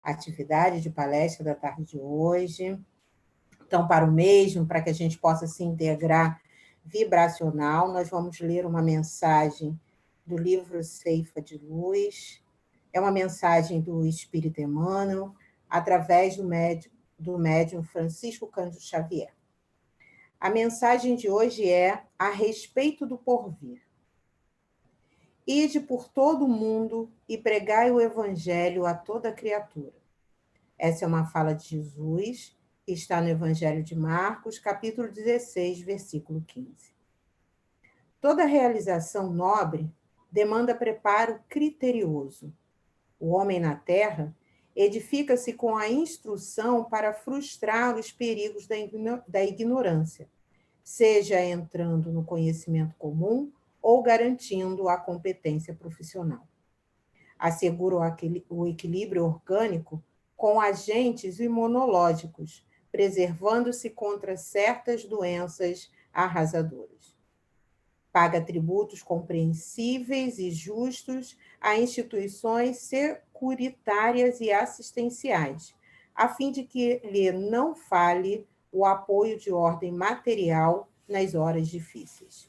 atividade de palestra da tarde de hoje. Então, para o mesmo, para que a gente possa se integrar vibracional, nós vamos ler uma mensagem do livro Ceifa de Luz. É uma mensagem do Espírito Emmanuel, através do médium Francisco Cândido Xavier. A mensagem de hoje é a respeito do porvir. Ide por todo o mundo e pregai o evangelho a toda criatura. Essa é uma fala de Jesus, que está no Evangelho de Marcos, capítulo 16, versículo 15. Toda realização nobre demanda preparo criterioso. O homem na terra edifica-se com a instrução para frustrar os perigos da ignorância, seja entrando no conhecimento comum ou garantindo a competência profissional. Assegura o equilíbrio orgânico com agentes imunológicos, preservando-se contra certas doenças arrasadoras. Paga tributos compreensíveis e justos a instituições securitárias e assistenciais, a fim de que lhe não falhe o apoio de ordem material nas horas difíceis.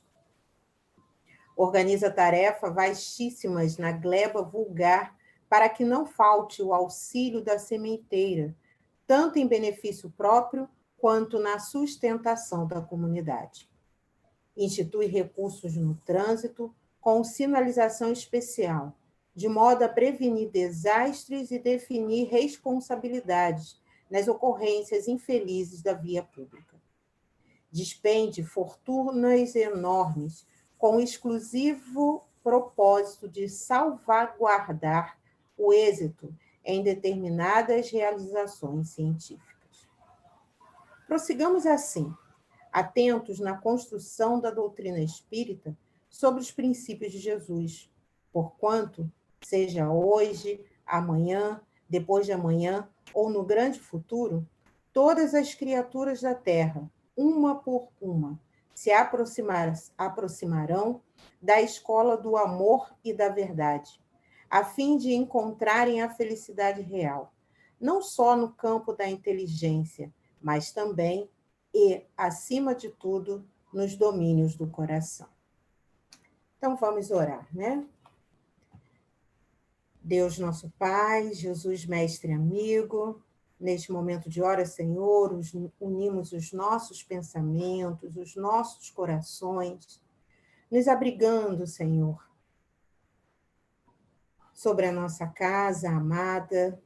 Organiza tarefas vastíssimas na gleba vulgar para que não falte o auxílio da sementeira, tanto em benefício próprio quanto na sustentação da comunidade. Institui recursos no trânsito com sinalização especial, de modo a prevenir desastres e definir responsabilidades nas ocorrências infelizes da via pública. Despende fortunas enormes com o exclusivo propósito de salvaguardar o êxito em determinadas realizações científicas. Prossigamos assim, atentos na construção da doutrina espírita sobre os princípios de Jesus, porquanto, seja hoje, amanhã, depois de amanhã ou no grande futuro, todas as criaturas da Terra, uma por uma, se aproximarão da escola do amor e da verdade, a fim de encontrarem a felicidade real, não só no campo da inteligência, mas também e, acima de tudo, nos domínios do coração. Então, vamos orar, né? Deus nosso Pai, Jesus Mestre Amigo, neste momento de hora, Senhor, unimos os nossos pensamentos, os nossos corações, nos abrigando, Senhor, sobre a nossa casa amada,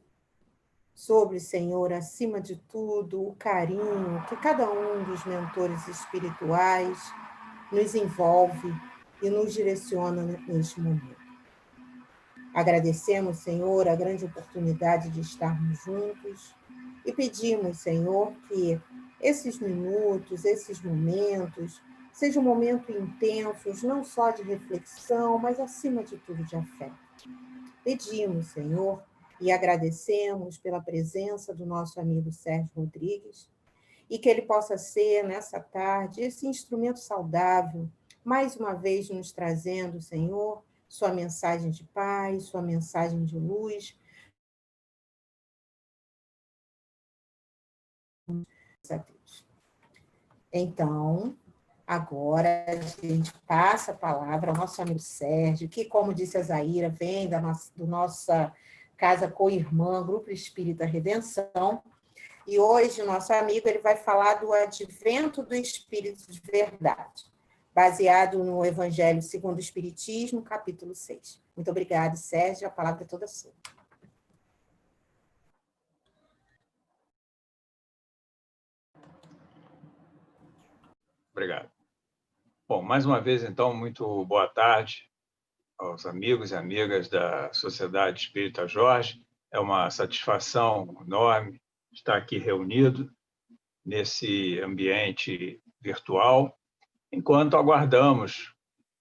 sobre, Senhor, acima de tudo, o carinho que cada um dos mentores espirituais nos envolve e nos direciona neste momento. Agradecemos, Senhor, a grande oportunidade de estarmos juntos e pedimos, Senhor, que esses minutos, esses momentos, sejam momentos intensos, não só de reflexão, mas, acima de tudo, de afeto. Pedimos, Senhor, e agradecemos pela presença do nosso amigo Sérgio Rodrigues, e que ele possa ser, nessa tarde, esse instrumento saudável, mais uma vez nos trazendo, Senhor, sua mensagem de paz, sua mensagem de luz. Então, agora a gente passa a palavra ao nosso amigo Sérgio, que, como disse a Zaira, vem do nossa casa co-irmã, Grupo Espírita Redenção, e hoje o nosso amigo ele vai falar do advento do Espírito de Verdade, baseado no Evangelho segundo o Espiritismo, capítulo 6. Muito obrigada, Sérgio, a palavra é toda sua. Obrigado. Bom, mais uma vez, então, muito boa tarde aos amigos e amigas da Sociedade Espírita Jorge. É uma satisfação enorme estar aqui reunido nesse ambiente virtual, enquanto aguardamos,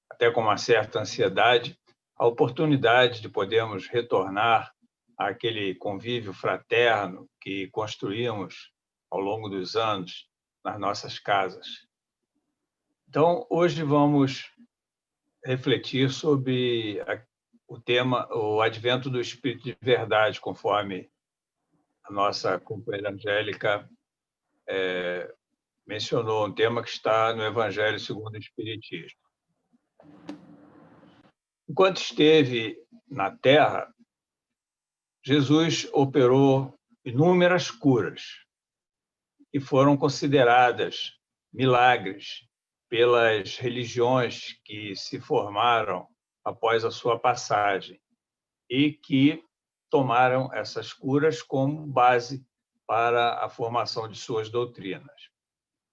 até com uma certa ansiedade, a oportunidade de podermos retornar àquele convívio fraterno que construímos ao longo dos anos nas nossas casas. Então, hoje vamos refletir sobre o tema, o advento do Espírito de Verdade, conforme a nossa companheira Angélica mencionou um tema que está no Evangelho segundo o Espiritismo. Enquanto esteve na Terra, Jesus operou inúmeras curas que foram consideradas milagres pelas religiões que se formaram após a sua passagem e que tomaram essas curas como base para a formação de suas doutrinas.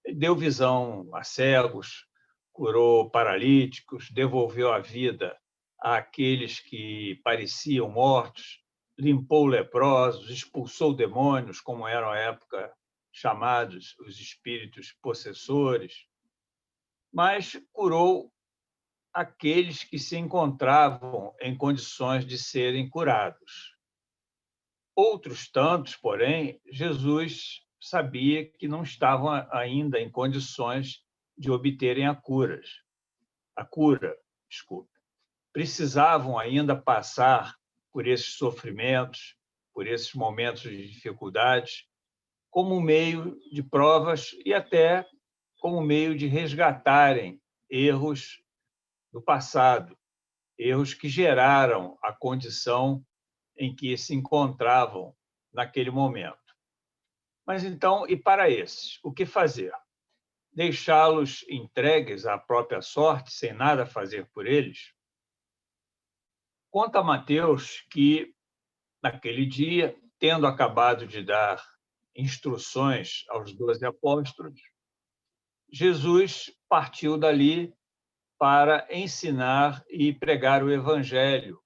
Ele deu visão a cegos, curou paralíticos, devolveu a vida àqueles que pareciam mortos, limpou leprosos, expulsou demônios, como eram à época chamados os espíritos possessores, mas curou aqueles que se encontravam em condições de serem curados. Outros tantos, porém, Jesus sabia que não estavam ainda em condições de obterem a cura, desculpe. Precisavam ainda passar por esses sofrimentos, por esses momentos de dificuldades, como meio de provas e até como meio de resgatarem erros do passado, erros que geraram a condição em que se encontravam naquele momento. Mas então, e para esses, o que fazer? Deixá-los entregues à própria sorte, sem nada fazer por eles? Conta Mateus que, naquele dia, tendo acabado de dar instruções aos 12 apóstolos, Jesus partiu dali para ensinar e pregar o Evangelho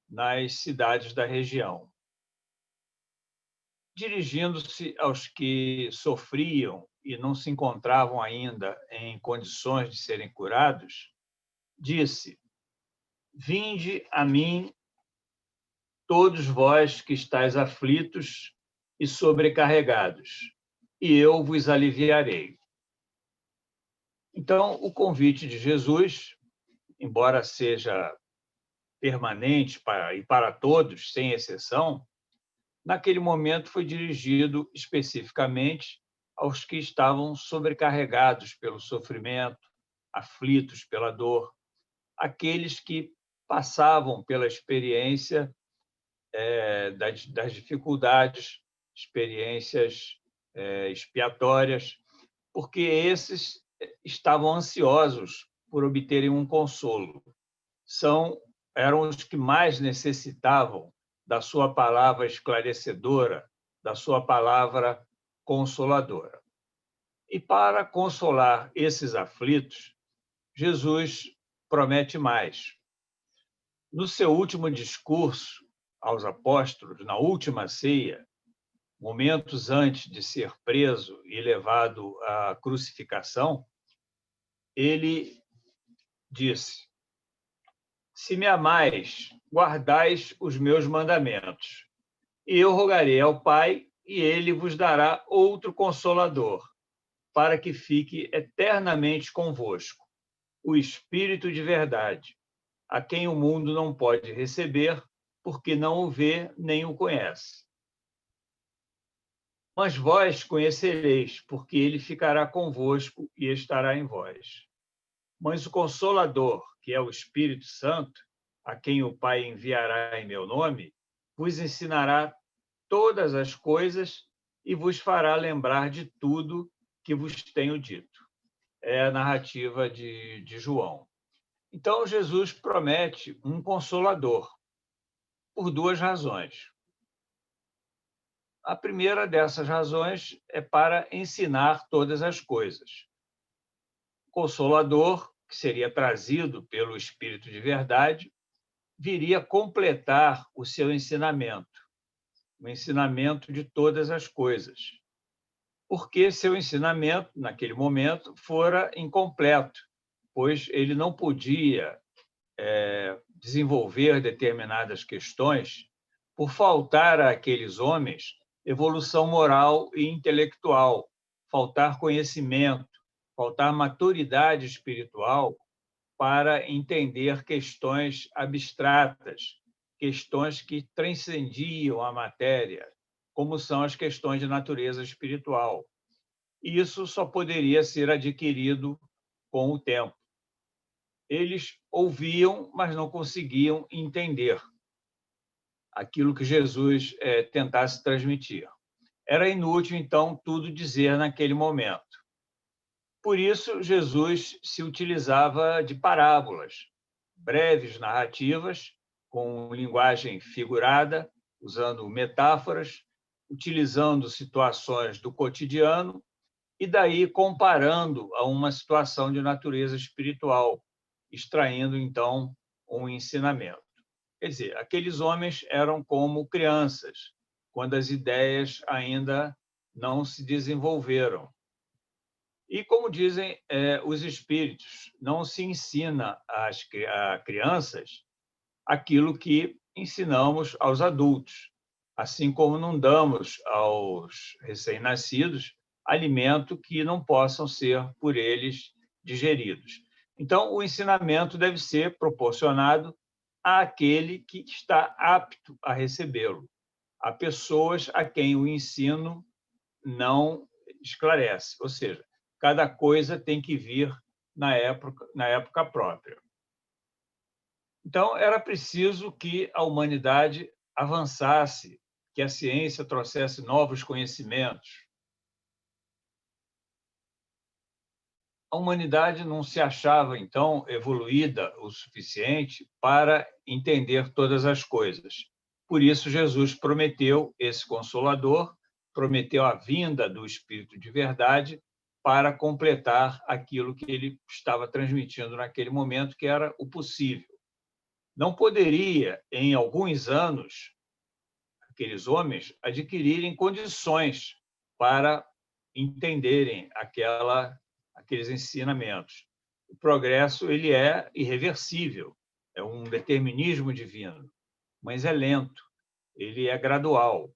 nas cidades da região. Dirigindo-se aos que sofriam e não se encontravam ainda em condições de serem curados, disse: Vinde a mim, todos vós que estáis aflitos e sobrecarregados, e eu vos aliviarei. Então, o convite de Jesus, embora seja permanente e para todos, sem exceção, naquele momento foi dirigido especificamente aos que estavam sobrecarregados pelo sofrimento, aflitos pela dor, aqueles que passavam pela experiência das dificuldades, experiências expiatórias, porque esses estavam ansiosos por obterem um consolo. Eram os que mais necessitavam da sua palavra esclarecedora, da sua palavra consoladora. E para consolar esses aflitos, Jesus promete mais. No seu último discurso aos apóstolos, na última ceia, momentos antes de ser preso e levado à crucificação, ele disse: Se me amais, guardais os meus mandamentos. E eu rogarei ao Pai, e ele vos dará outro Consolador, para que fique eternamente convosco, o Espírito de verdade, a quem o mundo não pode receber, porque não o vê nem o conhece. Mas vós conhecereis, porque ele ficará convosco e estará em vós. Mas o Consolador, que é o Espírito Santo, a quem o Pai enviará em meu nome, vos ensinará todas as coisas e vos fará lembrar de tudo que vos tenho dito. É a narrativa de João. Então, Jesus promete um Consolador, por duas razões. A primeira dessas razões é para ensinar todas as coisas. O Consolador, que seria trazido pelo Espírito de verdade, viria completar o seu ensinamento, o ensinamento de todas as coisas, porque seu ensinamento, naquele momento, fora incompleto, pois ele não podia desenvolver determinadas questões por faltar àqueles homens evolução moral e intelectual, faltar conhecimento, faltar maturidade espiritual para entender questões abstratas, questões que transcendiam a matéria, como são as questões de natureza espiritual. E isso só poderia ser adquirido com o tempo. Eles ouviam, mas não conseguiam entender aquilo que Jesus tentasse transmitir. Era inútil, então, tudo dizer naquele momento. Por isso, Jesus se utilizava de parábolas, breves narrativas, com linguagem figurada, usando metáforas, utilizando situações do cotidiano e daí comparando a uma situação de natureza espiritual, extraindo, então, um ensinamento. Quer dizer, aqueles homens eram como crianças, quando as ideias ainda não se desenvolveram. E, como dizem os espíritos, não se ensina a crianças aquilo que ensinamos aos adultos, assim como não damos aos recém-nascidos alimento que não possam ser por eles digeridos. Então, o ensinamento deve ser proporcionado àquele que está apto a recebê-lo. Há pessoas a quem o ensino não esclarece, ou seja, cada coisa tem que vir na época própria. Então, era preciso que a humanidade avançasse, que a ciência trouxesse novos conhecimentos. A humanidade não se achava, então, evoluída o suficiente para entender todas as coisas. Por isso, Jesus prometeu esse Consolador, prometeu a vinda do Espírito de verdade para completar aquilo que ele estava transmitindo naquele momento, que era o possível. Não poderia, em alguns anos, aqueles homens adquirirem condições para entenderem aqueles ensinamentos. O progresso ele é irreversível, é um determinismo divino, mas é lento, ele é gradual.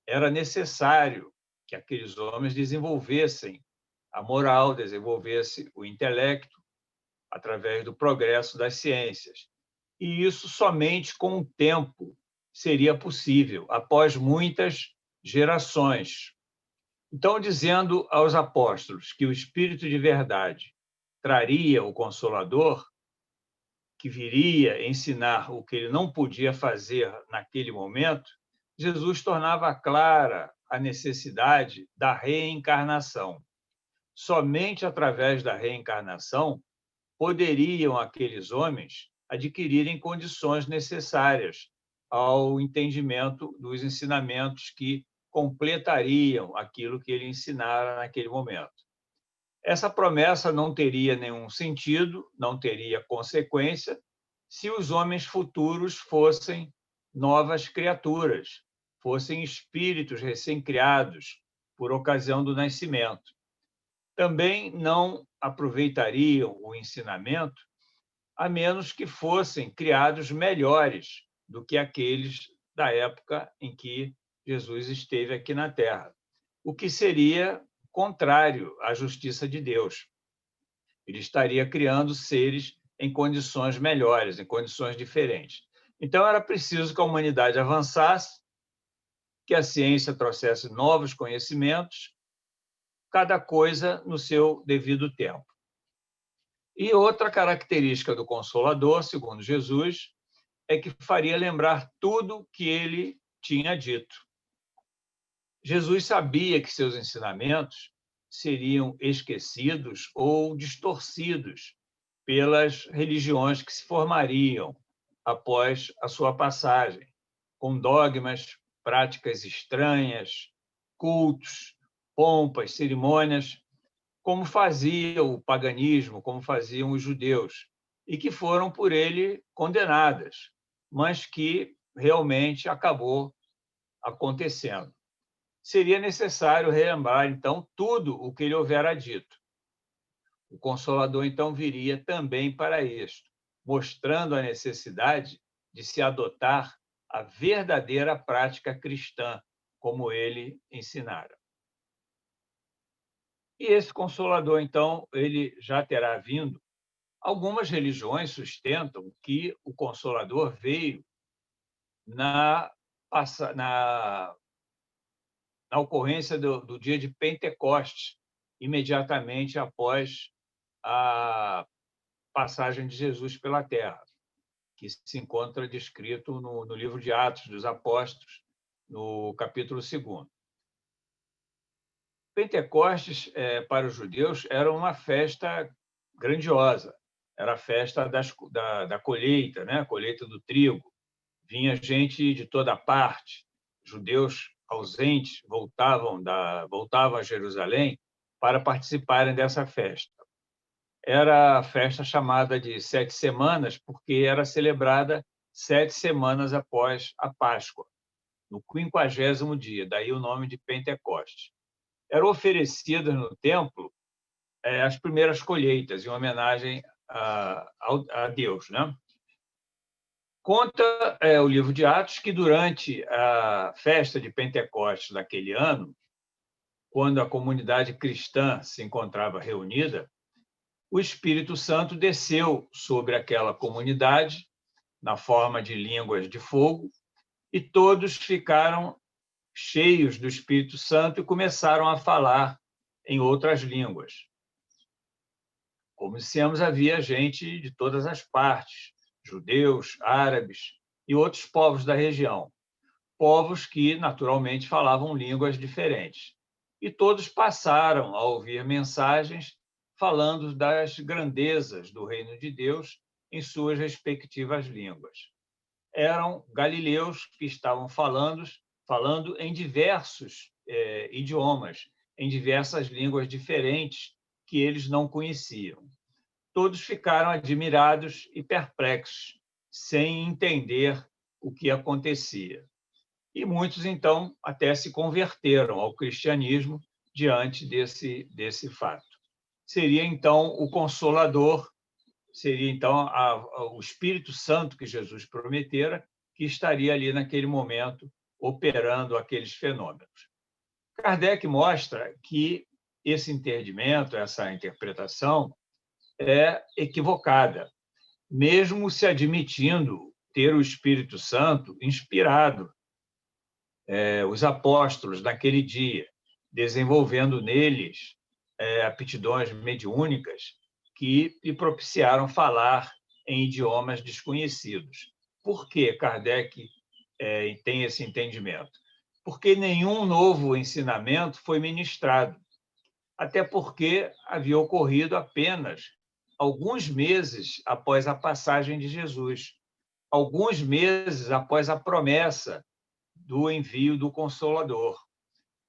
Era necessário que aqueles homens desenvolvessem a moral, desenvolvessem o intelecto através do progresso das ciências. E isso somente com o tempo seria possível, após muitas gerações. Então, dizendo aos apóstolos que o Espírito de verdade traria o Consolador, que viria ensinar o que ele não podia fazer naquele momento, Jesus tornava clara a necessidade da reencarnação. Somente através da reencarnação poderiam aqueles homens adquirirem condições necessárias ao entendimento dos ensinamentos que completariam aquilo que ele ensinara naquele momento. Essa promessa não teria nenhum sentido, não teria consequência, se os homens futuros fossem novas criaturas, fossem espíritos recém-criados por ocasião do nascimento. Também não aproveitariam o ensinamento a menos que fossem criados melhores do que aqueles da época em que Jesus esteve aqui na Terra, o que seria contrário à justiça de Deus. Ele estaria criando seres em condições melhores, em condições diferentes. Então, era preciso que a humanidade avançasse, que a ciência trouxesse novos conhecimentos, cada coisa no seu devido tempo. E outra característica do Consolador, segundo Jesus, é que faria lembrar tudo que ele tinha dito. Jesus sabia que seus ensinamentos seriam esquecidos ou distorcidos pelas religiões que se formariam após a sua passagem, com dogmas, práticas estranhas, cultos, pompas, cerimônias, como fazia o paganismo, como faziam os judeus, e que foram por ele condenadas, mas que realmente acabou acontecendo. Seria necessário relembrar, então, tudo o que ele houvera dito. O Consolador, então, viria também para isto, mostrando a necessidade de se adotar a verdadeira prática cristã, como ele ensinara. E esse Consolador, então, ele já terá vindo. Algumas religiões sustentam que o Consolador veio na na ocorrência do dia de Pentecostes, imediatamente após a passagem de Jesus pela terra, que se encontra descrito no livro de Atos dos Apóstolos, no capítulo 2º. Pentecostes, para os judeus, era uma festa grandiosa. Era a festa da colheita, né? A colheita do trigo. Vinha gente de toda parte. Judeus ausentes voltavam a Jerusalém para participarem dessa festa. Era a festa chamada de 7 semanas, porque era celebrada 7 semanas após a Páscoa, no 50º dia, daí o nome de Pentecostes. Eram oferecidas no templo as primeiras colheitas, em homenagem a Deus, né? Conta o livro de Atos que, durante a festa de Pentecostes daquele ano, quando a comunidade cristã se encontrava reunida, o Espírito Santo desceu sobre aquela comunidade, na forma de línguas de fogo, e todos ficaram cheios do Espírito Santo e começaram a falar em outras línguas. Como dissemos, havia gente de todas as partes, judeus, árabes e outros povos da região, povos que, naturalmente, falavam línguas diferentes. E todos passaram a ouvir mensagens falando das grandezas do reino de Deus em suas respectivas línguas. Eram galileus que estavam falando em diversos idiomas, em diversas línguas diferentes que eles não conheciam. Todos ficaram admirados e perplexos, sem entender o que acontecia. E muitos, então, até se converteram ao cristianismo diante desse fato. Seria, então, o Consolador, seria, então, o Espírito Santo que Jesus prometera, que estaria ali naquele momento operando aqueles fenômenos. Kardec mostra que esse entendimento, essa interpretação, é equivocada, mesmo se admitindo ter o Espírito Santo inspirado os apóstolos naquele dia, desenvolvendo neles aptidões mediúnicas que lhe propiciaram falar em idiomas desconhecidos. Por que Kardec tem esse entendimento? Porque nenhum novo ensinamento foi ministrado, até porque havia ocorrido apenas alguns meses após a passagem de Jesus, alguns meses após a promessa do envio do Consolador.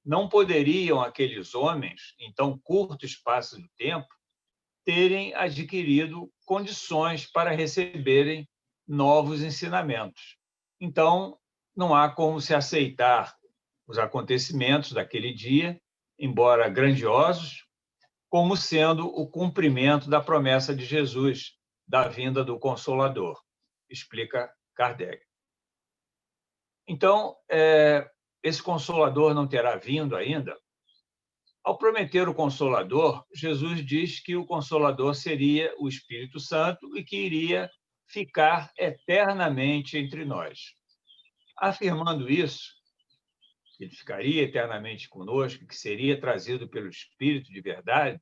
Não poderiam aqueles homens, em tão curto espaço de tempo, terem adquirido condições para receberem novos ensinamentos. Então, não há como se aceitar os acontecimentos daquele dia, embora grandiosos, como sendo o cumprimento da promessa de Jesus, da vinda do Consolador, explica Kardec. Então, esse Consolador não terá vindo ainda? Ao prometer o Consolador, Jesus diz que o Consolador seria o Espírito Santo e que iria ficar eternamente entre nós. Afirmando isso, que ele ficaria eternamente conosco, que seria trazido pelo Espírito de verdade,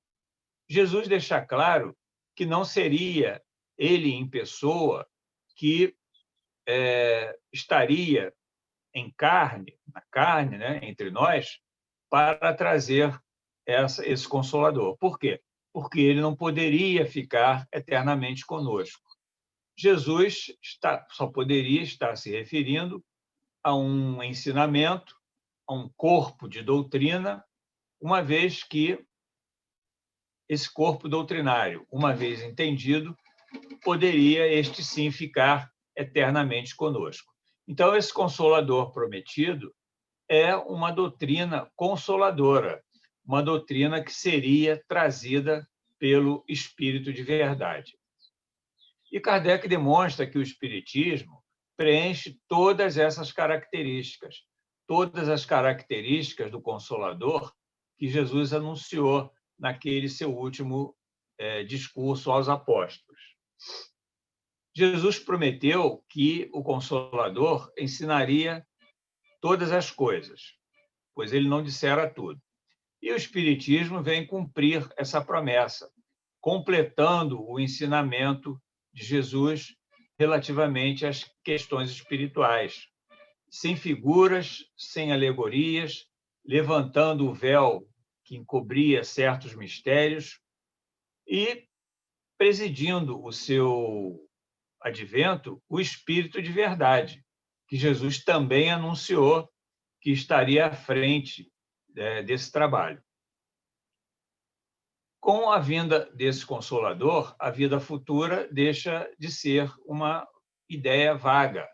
Jesus deixa claro que não seria ele em pessoa que estaria na carne, né, entre nós, para trazer esse Consolador. Por quê? Porque ele não poderia ficar eternamente conosco. Jesus só poderia estar se referindo a um ensinamento, a um corpo de doutrina, uma vez que esse corpo doutrinário, uma vez entendido, poderia este sim ficar eternamente conosco. Então, esse Consolador prometido é uma doutrina consoladora, uma doutrina que seria trazida pelo Espírito de verdade. E Kardec demonstra que o Espiritismo preenche todas essas características, todas as características do Consolador que Jesus anunciou naquele seu último discurso aos apóstolos. Jesus prometeu que o Consolador ensinaria todas as coisas. pois ele não dissera tudo. E o Espiritismo vem cumprir essa promessa, completando o ensinamento de Jesus relativamente às questões espirituais, sem figuras, sem alegorias, levantando o véu que encobria certos mistérios e presidindo o seu advento o Espírito de verdade, que Jesus também anunciou que estaria à frente desse trabalho. Com a vinda desse Consolador, a vida futura deixa de ser uma ideia vaga,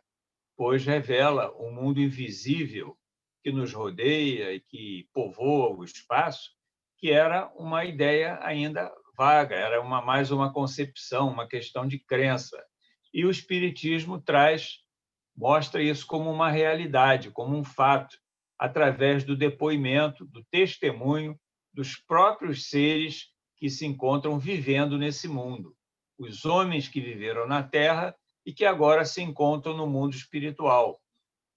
pois revela um mundo invisível que nos rodeia e que povoa o espaço, que era uma ideia ainda vaga, era mais uma concepção, uma questão de crença. E o Espiritismo mostra isso como uma realidade, como um fato, através do depoimento, do testemunho dos próprios seres que se encontram vivendo nesse mundo. Os homens que viveram na Terra e que agora se encontram no mundo espiritual.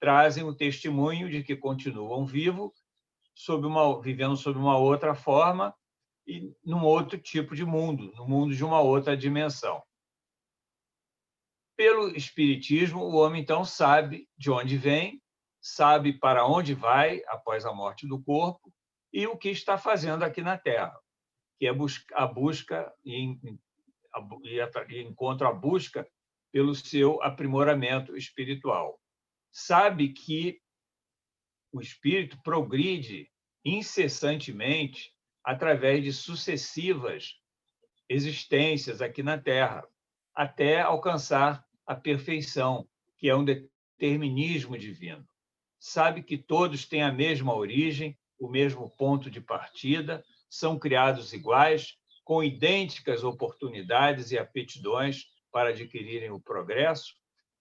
Trazem o testemunho de que continuam vivendo sob uma outra forma e num outro tipo de mundo, no mundo de uma outra dimensão. Pelo Espiritismo, o homem, então, sabe de onde vem, sabe para onde vai após a morte do corpo e o que está fazendo aqui na Terra, que é a busca e encontra a busca pelo seu aprimoramento espiritual. Sabe que o espírito progride incessantemente através de sucessivas existências aqui na Terra, até alcançar a perfeição, que é um determinismo divino. Sabe que todos têm a mesma origem, o mesmo ponto de partida, são criados iguais, com idênticas oportunidades e aptidões para adquirirem o progresso,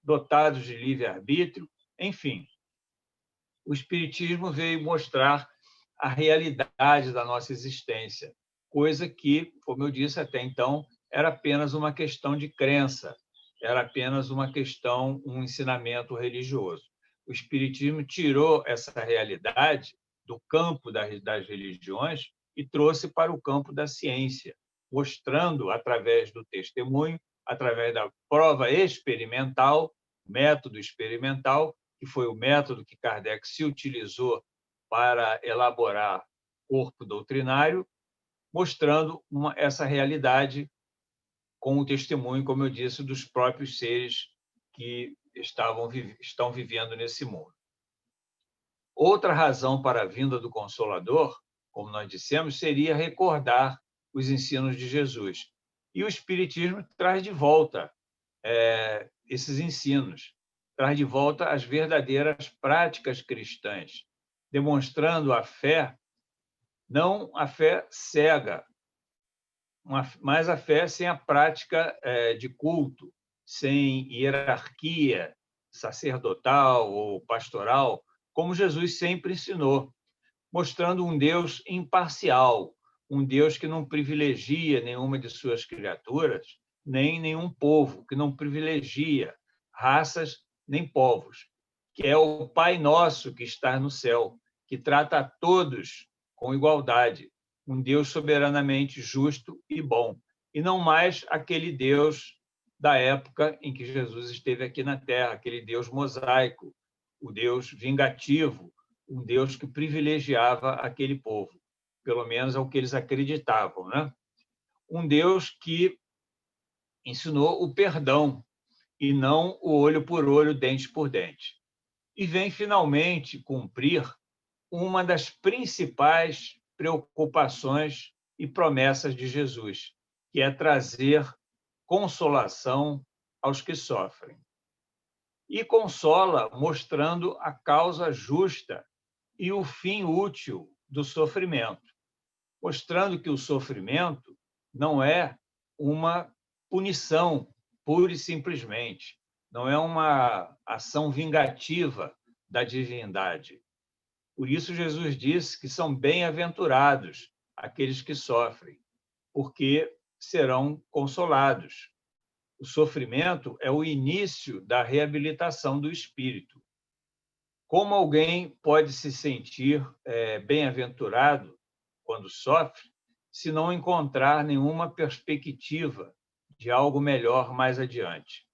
dotados de livre-arbítrio, enfim. O Espiritismo veio mostrar a realidade da nossa existência, coisa que, como eu disse até então, era apenas uma questão de crença, era apenas um ensinamento religioso. O Espiritismo tirou essa realidade do campo das religiões e trouxe para o campo da ciência, mostrando, através do testemunho, através da prova experimental, método experimental, que foi o método que Kardec se utilizou para elaborar corpo doutrinário, mostrando essa realidade com o testemunho, como eu disse, dos próprios seres que estão vivendo nesse mundo. Outra razão para a vinda do Consolador, como nós dissemos, seria recordar os ensinos de Jesus. E o Espiritismo traz de volta esses ensinos, traz de volta as verdadeiras práticas cristãs, demonstrando a fé, não a fé cega, mas a fé sem a prática de culto, sem hierarquia sacerdotal ou pastoral, como Jesus sempre ensinou, mostrando um Deus imparcial, um Deus que não privilegia nenhuma de suas criaturas, nem nenhum povo, que não privilegia raças nem povos, que é o Pai Nosso que está no céu, que trata a todos com igualdade, um Deus soberanamente justo e bom, e não mais aquele Deus da época em que Jesus esteve aqui na Terra, aquele Deus mosaico, o Deus vingativo, um Deus que privilegiava aquele povo, pelo menos é o que eles acreditavam, né? Um Deus que ensinou o perdão e não o olho por olho, dente por dente. E vem finalmente cumprir uma das principais preocupações e promessas de Jesus, que é trazer consolação aos que sofrem. E consola mostrando a causa justa e o fim útil do sofrimento, mostrando que o sofrimento não é uma punição pura e simplesmente, não é uma ação vingativa da divindade. Por isso, Jesus disse que são bem-aventurados aqueles que sofrem, porque serão consolados. O sofrimento é o início da reabilitação do espírito. Como alguém pode se sentir bem-aventurado quando sofre, se não encontrar nenhuma perspectiva de algo melhor mais adiante?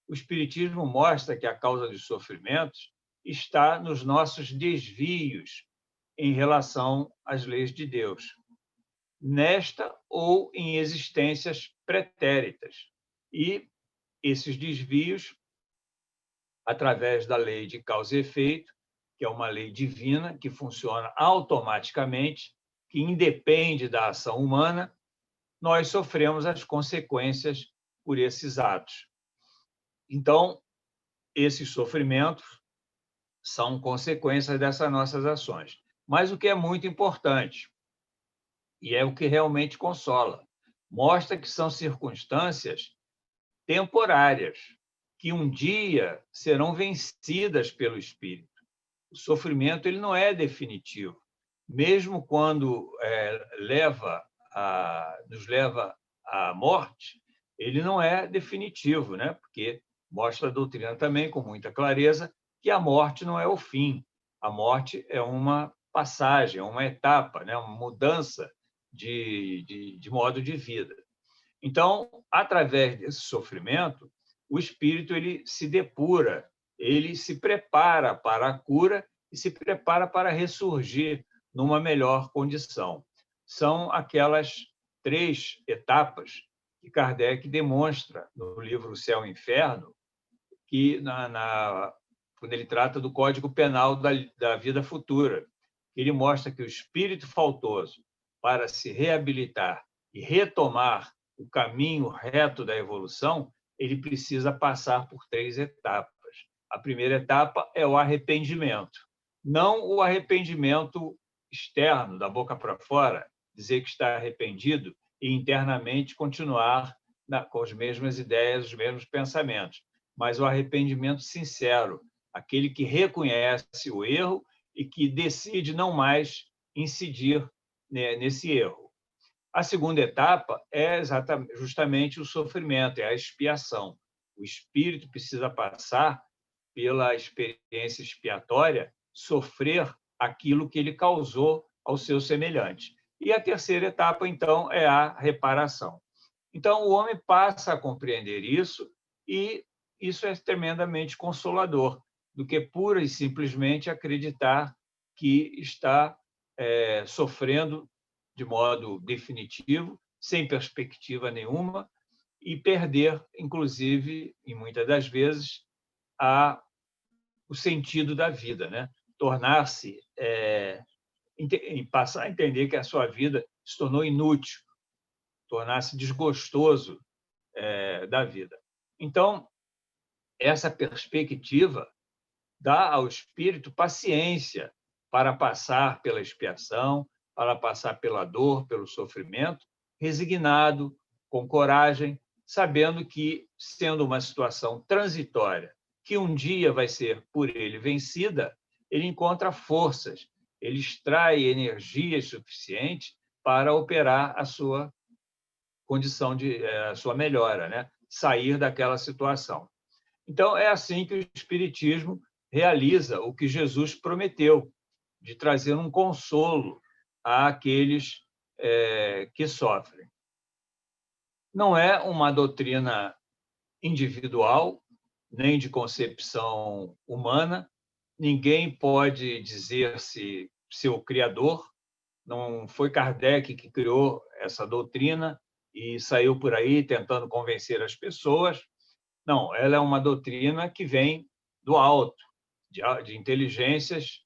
O Espiritismo mostra que a causa dos sofrimentos está nos nossos desvios em relação às leis de Deus, nesta ou em existências pretéritas. E esses desvios, através da lei de causa e efeito, que é uma lei divina que funciona automaticamente, que independe da ação humana, nós sofremos as consequências por esses atos. Então, esses sofrimentos são consequências dessas nossas ações. Mas o que é muito importante, e é o que realmente consola, mostra que são circunstâncias temporárias, que um dia serão vencidas pelo espírito. O sofrimento ele não é definitivo. Mesmo quando nos leva à morte, ele não é definitivo, né? Porque mostra a doutrina também, com muita clareza, que a morte não é o fim. A morte é uma passagem, é uma etapa, né? Uma mudança de modo de vida. Então, através desse sofrimento, o espírito ele se depura, ele se prepara para a cura e se prepara para ressurgir numa melhor condição. São aquelas 3 etapas que Kardec demonstra no livro O Céu e o Inferno, que quando ele trata do Código Penal da vida futura, ele mostra que o espírito faltoso, para se reabilitar e retomar o caminho reto da evolução, ele precisa passar por 3 etapas. A primeira etapa é o arrependimento. Não o arrependimento externo, da boca para fora, dizer que está arrependido e internamente continuar com as mesmas ideias, os mesmos pensamentos, mas o arrependimento sincero, aquele que reconhece o erro e que decide não mais incidir, né, nesse erro. A segunda etapa é justamente o sofrimento, é a expiação. O espírito precisa passar pela experiência expiatória, sofrer aquilo que ele causou ao seu semelhante. E a terceira etapa, então, é a reparação. Então, o homem passa a compreender isso, e isso é tremendamente consolador, do que pura e simplesmente acreditar que está sofrendo de modo definitivo, sem perspectiva nenhuma, e perder, inclusive, e muitas das vezes, o sentido da vida, né? Tornar-se, passar a entender que a sua vida se tornou inútil, tornar-se desgostoso da vida. Então, essa perspectiva dá ao espírito paciência para passar pela expiação, para passar pela dor, pelo sofrimento, resignado, com coragem, sabendo que, sendo uma situação transitória, que um dia vai ser por ele vencida, ele encontra forças, ele extrai energias suficientes para operar a sua condição a sua melhora, né? Sair daquela situação. Então, é assim que o Espiritismo realiza o que Jesus prometeu, de trazer um consolo àqueles que sofrem. Não é uma doutrina individual, nem de concepção humana. Ninguém pode dizer-se seu criador. Não foi Kardec que criou essa doutrina e saiu por aí tentando convencer as pessoas. Não, ela é uma doutrina que vem do alto, de inteligências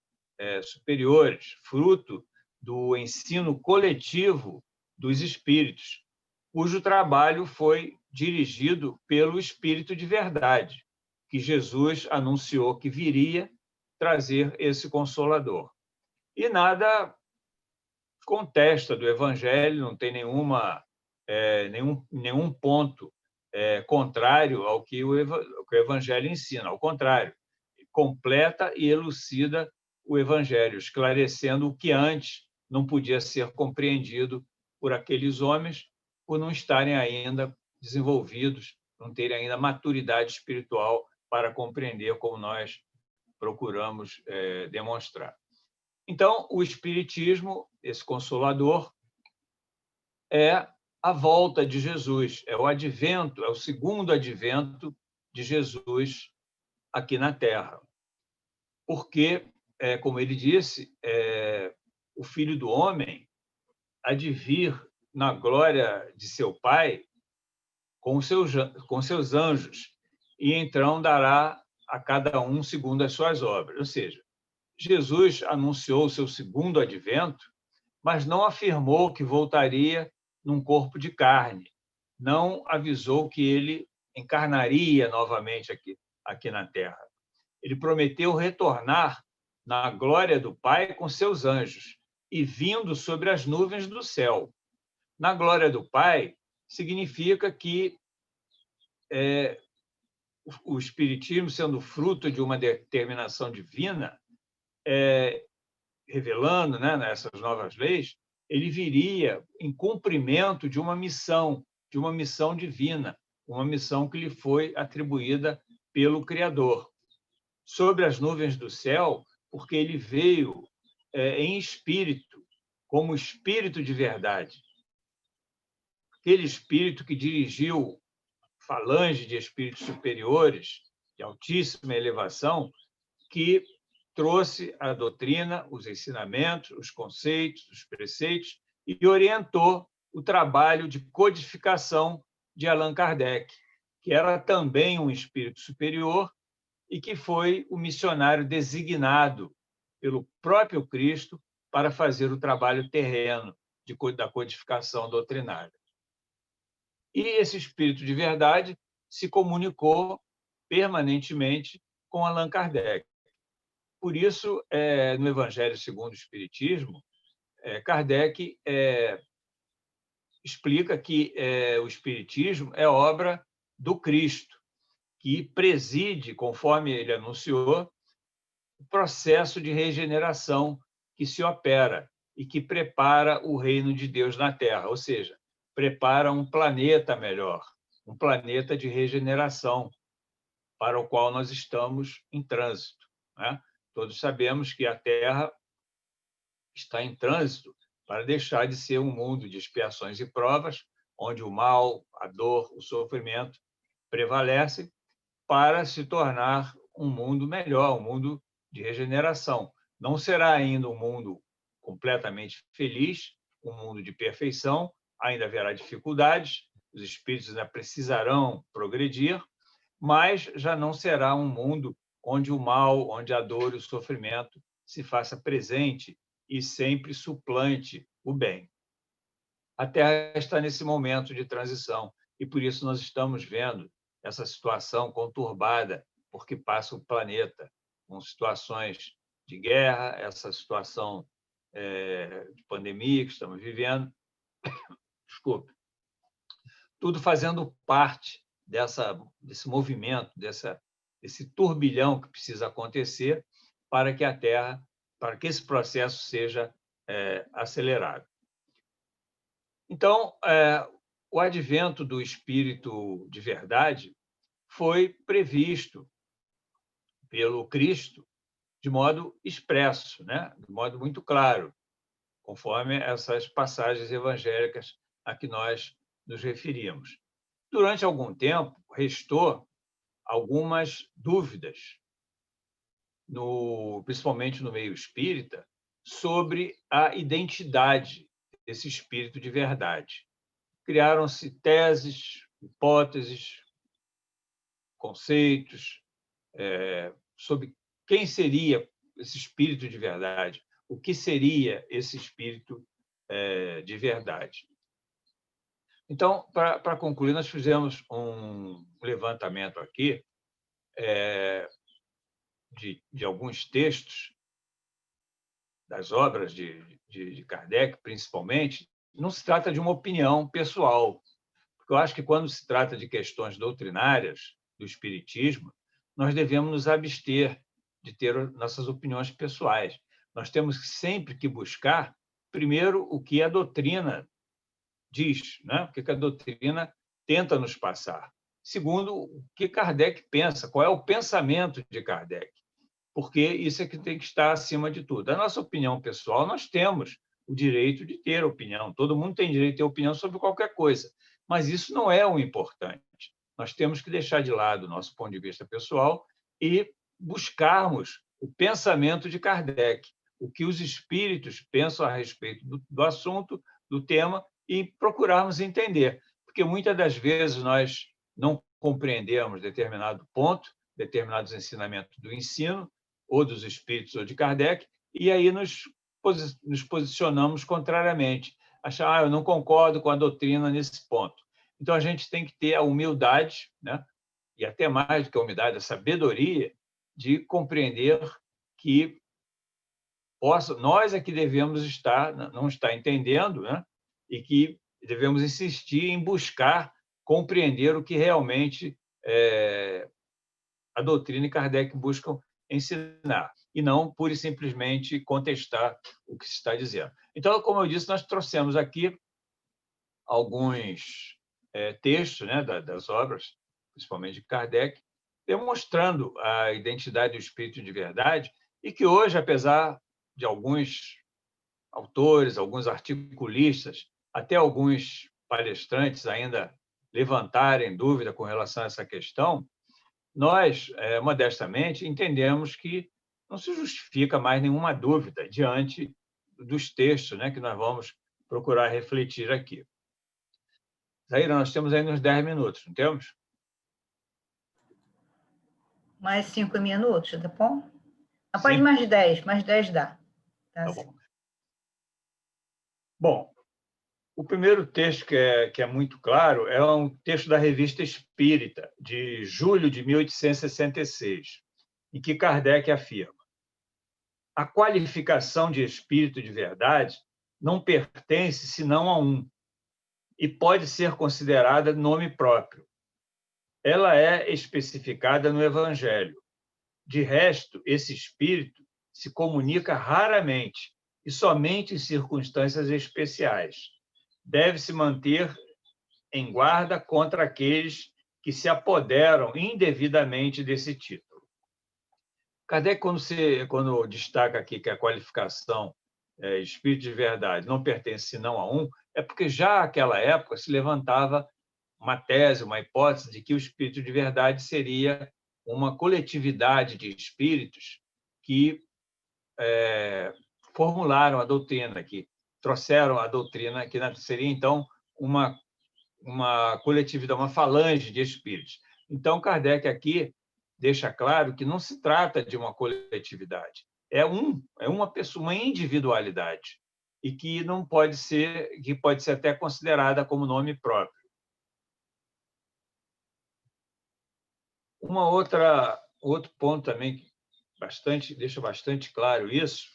superiores, fruto do ensino coletivo dos espíritos, cujo trabalho foi dirigido pelo Espírito de Verdade, que Jesus anunciou que viria trazer esse Consolador. E nada contesta do Evangelho, não tem nenhum ponto contrário ao que o Evangelho ensina. Ao contrário, completa e elucida o Evangelho, esclarecendo o que antes não podia ser compreendido por aqueles homens, por não estarem ainda desenvolvidos, não terem ainda maturidade espiritual para compreender como nós procuramos demonstrar. Então, o Espiritismo, esse Consolador, é a volta de Jesus, é o advento, é o segundo advento de Jesus aqui na Terra. Porque, como ele disse, o Filho do Homem há de vir na glória de seu Pai com seus anjos, e então dará a cada um segundo as suas obras. Ou seja, Jesus anunciou o seu segundo advento, mas não afirmou que voltaria num corpo de carne, não avisou que ele encarnaria novamente aqui na Terra. Ele prometeu retornar na glória do Pai com seus anjos e vindo sobre as nuvens do céu. Na glória do Pai significa que o Espiritismo, sendo fruto de uma determinação divina, revelando, né, nessas novas leis, ele viria em cumprimento de uma missão divina, uma missão que lhe foi atribuída pelo Criador. Sobre as nuvens do céu, porque ele veio em espírito, como espírito de verdade. Aquele espírito que dirigiu falange de espíritos superiores, de altíssima elevação, que trouxe a doutrina, os ensinamentos, os conceitos, os preceitos e orientou o trabalho de codificação de Allan Kardec, que era também um espírito superior e que foi o missionário designado pelo próprio Cristo para fazer o trabalho terreno da codificação doutrinária. E esse espírito de verdade se comunicou permanentemente com Allan Kardec. Por isso, no Evangelho segundo o Espiritismo, Kardec explica que o Espiritismo é obra do Cristo, que preside, conforme ele anunciou, o processo de regeneração que se opera e que prepara o reino de Deus na Terra, ou seja, prepara um planeta melhor, um planeta de regeneração para o qual nós estamos em trânsito, né? Todos sabemos que a Terra está em trânsito para deixar de ser um mundo de expiações e provas, onde o mal, a dor, o sofrimento prevalecem, para se tornar um mundo melhor, um mundo de regeneração. Não será ainda um mundo completamente feliz, um mundo de perfeição, ainda haverá dificuldades, os espíritos ainda precisarão progredir, mas já não será um mundo onde o mal, onde a dor e o sofrimento se faça presente e sempre suplante o bem. A Terra está nesse momento de transição e por isso nós estamos vendo essa situação conturbada porque passa o planeta com situações de guerra, essa situação de pandemia que estamos vivendo, desculpe, tudo fazendo parte desse movimento, desse turbilhão que precisa acontecer para que a Terra, para que esse processo seja acelerado. Então, o advento do Espírito de verdade foi previsto pelo Cristo de modo expresso, né? De modo muito claro, conforme essas passagens evangélicas a que nós nos referimos. Durante algum tempo, restou algumas dúvidas, principalmente no meio espírita, sobre a identidade desse espírito de verdade. Criaram-se teses, hipóteses, conceitos sobre quem seria esse espírito de verdade, o que seria esse espírito de verdade. Então, para concluir, nós fizemos um levantamento aqui de alguns textos das obras de Kardec, principalmente. Não se trata de uma opinião pessoal, porque eu acho que quando se trata de questões doutrinárias do espiritismo, nós devemos nos abster de ter nossas opiniões pessoais. Nós temos sempre que buscar, primeiro, o que a doutrina diz, né? O que a doutrina tenta nos passar. Segundo, o que Kardec pensa, qual é o pensamento de Kardec. porque isso é que tem que estar acima de tudo. A nossa opinião pessoal, nós temos o direito de ter opinião. Todo mundo tem direito de ter opinião sobre qualquer coisa, mas isso não é o importante. Nós temos que deixar de lado o nosso ponto de vista pessoal e buscarmos o pensamento de Kardec, o que os espíritos pensam a respeito do assunto, do tema, e procurarmos entender. Porque muitas das vezes nós não compreendemos determinado ponto, determinados ensinamentos do ensino, ou dos espíritos ou de Kardec, e aí nos posicionamos contrariamente. Achar, eu não concordo com a doutrina nesse ponto. Então, a gente tem que ter a humildade, né? E até mais do que a humildade, a sabedoria de compreender que nós é que devemos não estar entendendo, né? E que devemos insistir em buscar compreender o que realmente a doutrina e Kardec buscam ensinar, e não pura e simplesmente contestar o que se está dizendo. Então, como eu disse, nós trouxemos aqui alguns textos, né, das obras, principalmente de Kardec, demonstrando a identidade do espírito de verdade, e que hoje, apesar de alguns autores, alguns articulistas, até alguns palestrantes ainda levantarem dúvida com relação a essa questão, nós, modestamente, entendemos que não se justifica mais nenhuma dúvida diante dos textos, né, que nós vamos procurar refletir aqui. Zaira, nós temos ainda uns 10 minutos, não temos? Mais 5 minutos, tá bom? Pode mais 10 dá. Tá bom. Bom, o primeiro texto que é muito claro é um texto da Revista Espírita, de julho de 1866, em que Kardec afirma: a qualificação de espírito de verdade não pertence senão a um, e pode ser considerada nome próprio. Ela é especificada no Evangelho. De resto, esse espírito se comunica raramente e somente em circunstâncias especiais. Deve-se manter em guarda contra aqueles que se apoderam indevidamente desse título. Kardec, quando destaca aqui que a qualificação espírito de verdade não pertence senão a um, é porque já naquela época se levantava uma tese, uma hipótese de que o espírito de verdade seria uma coletividade de espíritos que formularam a doutrina, que trouxeram a doutrina, que seria, então, uma coletividade, uma falange de espíritos. Então, Kardec aqui deixa claro que não se trata de uma coletividade, é uma pessoa, uma individualidade, e que não pode ser até considerada como nome próprio. Outro ponto também que deixa bastante claro isso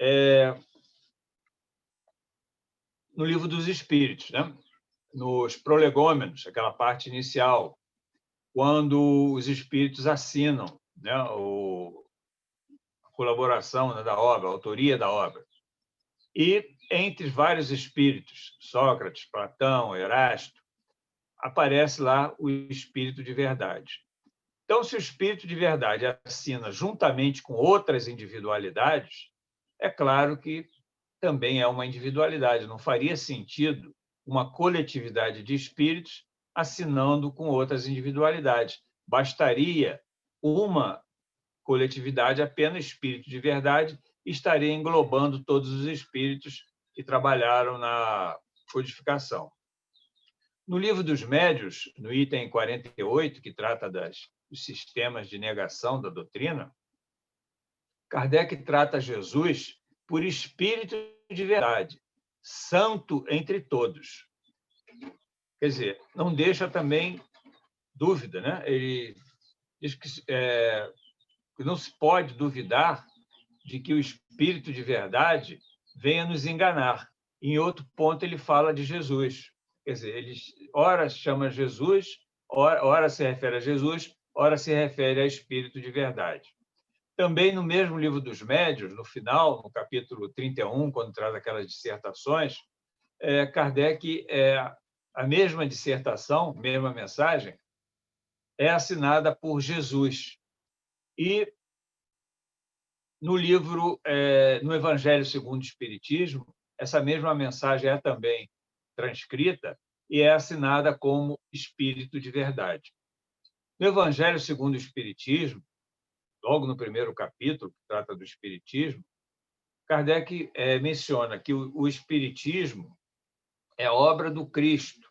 é no Livro dos Espíritos, né? Nos prolegômenos, aquela parte inicial, quando os espíritos assinam, né, a colaboração, né, da obra, a autoria da obra. E entre vários espíritos, Sócrates, Platão, Erasto, aparece lá o espírito de verdade. Então, se o espírito de verdade assina juntamente com outras individualidades, é claro que também é uma individualidade. Não faria sentido uma coletividade de espíritos assinando com outras individualidades. Bastaria uma coletividade, apenas espírito de verdade, e estaria englobando todos os espíritos que trabalharam na codificação. No Livro dos Médiuns, no item 48, que trata dos sistemas de negação da doutrina, Kardec trata Jesus por espírito de verdade, santo entre todos. Quer dizer, não deixa também dúvida, né? Ele diz que não se pode duvidar de que o espírito de verdade venha nos enganar. Em outro ponto, ele fala de Jesus. Quer dizer, ele ora chama Jesus, ora se refere a Jesus, ora se refere a espírito de verdade. Também no mesmo Livro dos Médiuns, no final, no capítulo 31, quando traz aquelas dissertações, Kardec, a mesma dissertação, mesma mensagem, é assinada por Jesus. E No livro, no Evangelho segundo o Espiritismo, essa mesma mensagem é também transcrita e é assinada como Espírito de Verdade. No Evangelho segundo o Espiritismo, logo no primeiro capítulo, que trata do Espiritismo, Kardec menciona que o Espiritismo é obra do Cristo.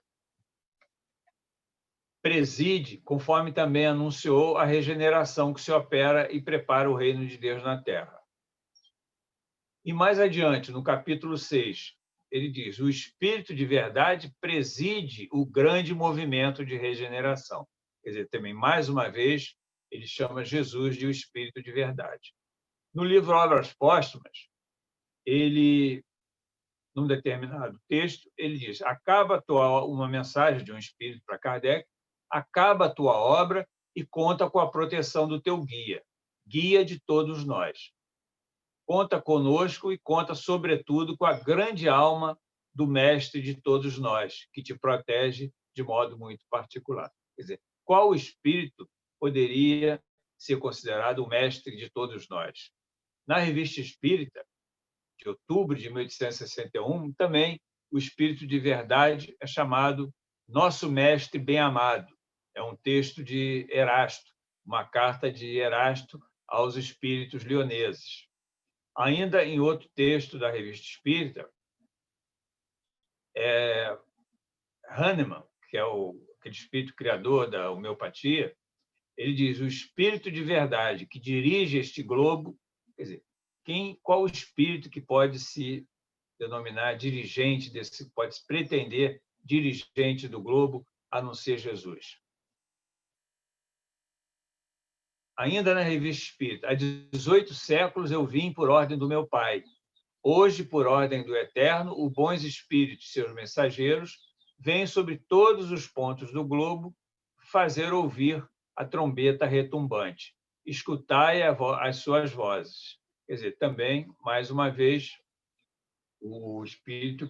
Preside, conforme também anunciou, a regeneração que se opera e prepara o reino de Deus na Terra. E mais adiante, no capítulo 6, ele diz: o Espírito de Verdade preside o grande movimento de regeneração. Quer dizer, também, mais uma vez, ele chama Jesus de o Espírito de Verdade. No livro Obras Póstumas, ele, num determinado texto, ele diz: acaba uma mensagem de um espírito para Kardec, acaba a tua obra e conta com a proteção do teu guia, guia de todos nós. Conta conosco e conta, sobretudo, com a grande alma do mestre de todos nós, que te protege de modo muito particular. Quer dizer, qual espírito poderia ser considerado o mestre de todos nós? Na Revista Espírita, de outubro de 1861, também o Espírito de Verdade é chamado Nosso Mestre Bem-Amado. É um texto de Erasto, uma carta de Erasto aos espíritos leoneses. Ainda em outro texto da Revista Espírita, Hahnemann, que é aquele espírito criador da homeopatia, ele diz: o espírito de verdade que dirige este globo, quer dizer, qual o espírito que pode se denominar dirigente pode se pretender dirigente do globo, a não ser Jesus? Ainda na Revista Espírita: há 18 séculos eu vim por ordem do meu Pai. Hoje, por ordem do Eterno, os bons espíritos, seus mensageiros, vêm sobre todos os pontos do globo fazer ouvir a trombeta retumbante. Escutai as suas vozes. Quer dizer, também, mais uma vez, o espírito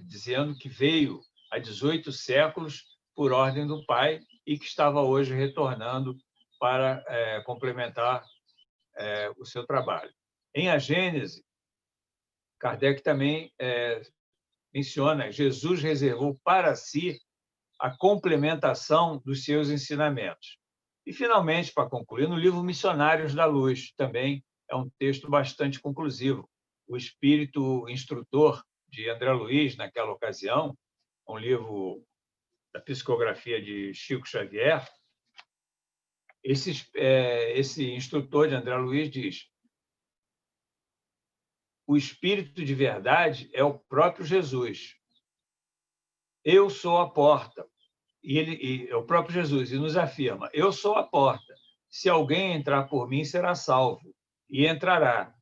dizendo que veio há 18 séculos por ordem do Pai e que estava hoje retornando para complementar o seu trabalho. Em A Gênese, Kardec também menciona: Jesus reservou para si a complementação dos seus ensinamentos. E, finalmente, para concluir, no livro Missionários da Luz, também é um texto bastante conclusivo. O espírito instrutor de André Luiz, naquela ocasião, um livro da psicografia de Chico Xavier, esse instrutor de André Luiz diz: o espírito de verdade é o próprio Jesus. Eu sou a porta. E é o próprio Jesus, e nos afirma: eu sou a porta. Se alguém entrar por mim, será salvo. E entrará,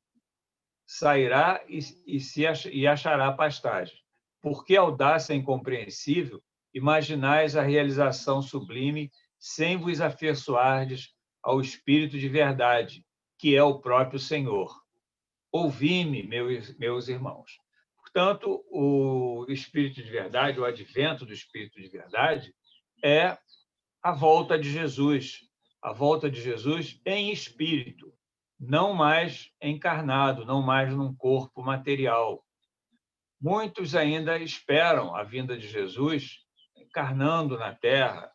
sairá e achará pastagem. Por que audácia incompreensível imaginais a realização sublime sem vos afeiçoardes ao Espírito de verdade, que é o próprio Senhor? Ouvi-me, meus irmãos. Portanto, o Espírito de Verdade, o advento do Espírito de Verdade, é a volta de Jesus em espírito, não mais encarnado, não mais num corpo material. Muitos ainda esperam a vinda de Jesus encarnando na Terra,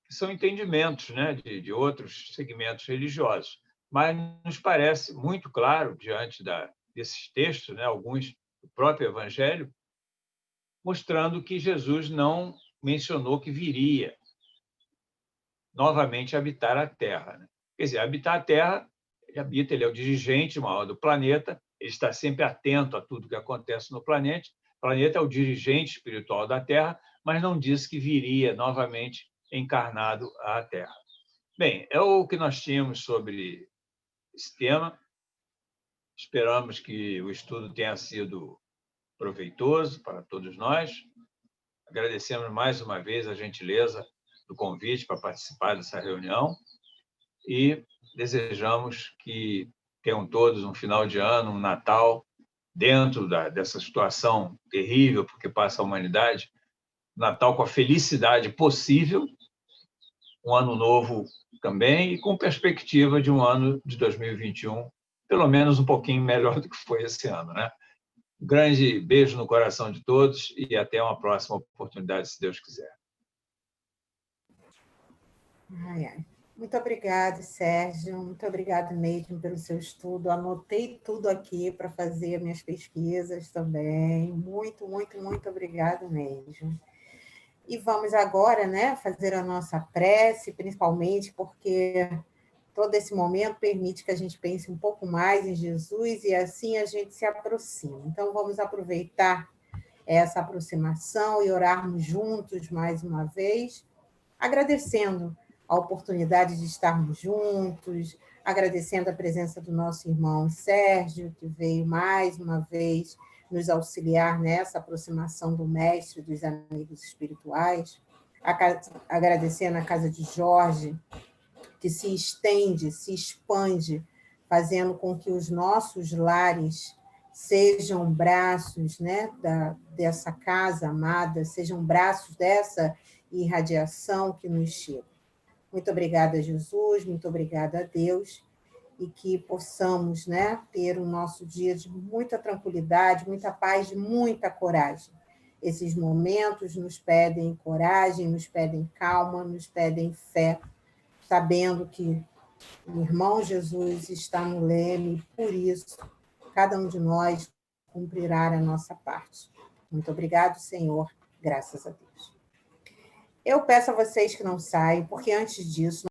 que são entendimentos, né, de outros segmentos religiosos. Mas nos parece muito claro, diante desses textos, né, alguns do próprio Evangelho, mostrando que Jesus não mencionou que viria novamente habitar a Terra. Né? Quer dizer, habitar a Terra, ele é o dirigente maior do planeta, ele está sempre atento a tudo que acontece no planeta. O planeta é o dirigente espiritual da Terra, mas não disse que viria novamente encarnado à Terra. Bem, é o que nós tínhamos sobre esse tema. Esperamos que o estudo tenha sido proveitoso para todos nós. Agradecemos mais uma vez a gentileza do convite para participar dessa reunião e desejamos que tenham todos um final de ano, um Natal, dentro dessa situação terrível porque passa a humanidade, Natal com a felicidade possível, um ano novo também, e com perspectiva de um ano de 2021 pelo menos um pouquinho melhor do que foi esse ano, né? Um grande beijo no coração de todos e até uma próxima oportunidade, se Deus quiser. Ai, ai. Muito obrigada, Sérgio. Muito obrigada mesmo pelo seu estudo. Anotei tudo aqui para fazer minhas pesquisas também. Muito, muito, muito obrigada mesmo. E vamos agora, né, fazer a nossa prece, principalmente porque todo esse momento permite que a gente pense um pouco mais em Jesus e assim a gente se aproxima. Então, vamos aproveitar essa aproximação e orarmos juntos mais uma vez, agradecendo a oportunidade de estarmos juntos, agradecendo a presença do nosso irmão Sérgio, que veio mais uma vez nos auxiliar nessa aproximação do mestre dos amigos espirituais, agradecendo a casa de Jorge, que se estende, se expande, fazendo com que os nossos lares sejam braços, né, dessa casa amada, sejam braços dessa irradiação que nos chega. Muito obrigada, Jesus, muito obrigada a Deus, e que possamos, né, ter o nosso dia de muita tranquilidade, muita paz, muita coragem. Esses momentos nos pedem coragem, nos pedem calma, nos pedem fé, sabendo que o irmão Jesus está no leme, e por isso, cada um de nós cumprirá a nossa parte. Muito obrigado, Senhor, graças a Deus. Eu peço a vocês que não saiam, porque antes disso,